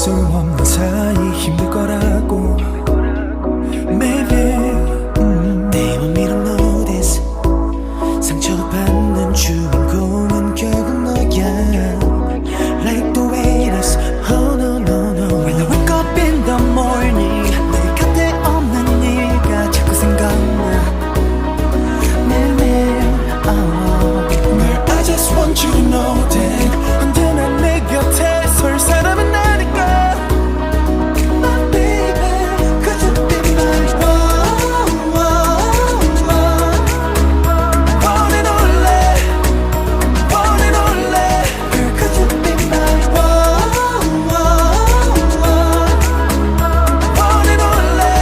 수 없는 사이 힘들 거라고 Maybe 내 맘 이런 notice 상처받는 주인공은 결국 너야 Like the way it is Oh no no no When I wake up in the morning 내 곁에 없는 네가 자꾸 생각나 매일매일 I just want you to know that 언제나 내 곁에 설 사람은 나니까 My baby Could you be my One and only One and only Girl could you be my One and only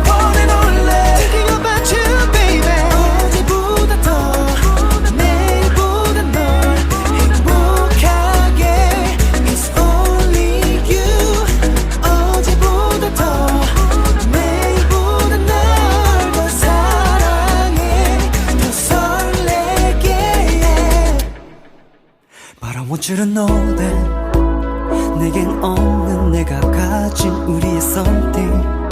One and only Thinking about you baby 어제보다 더 내일보다 널 행복하게 It's only you 어제보다 더 내일보다 널 더 사랑해 더 설레게 But I want you to know that 내겐 없는 내가 가진 우리의 something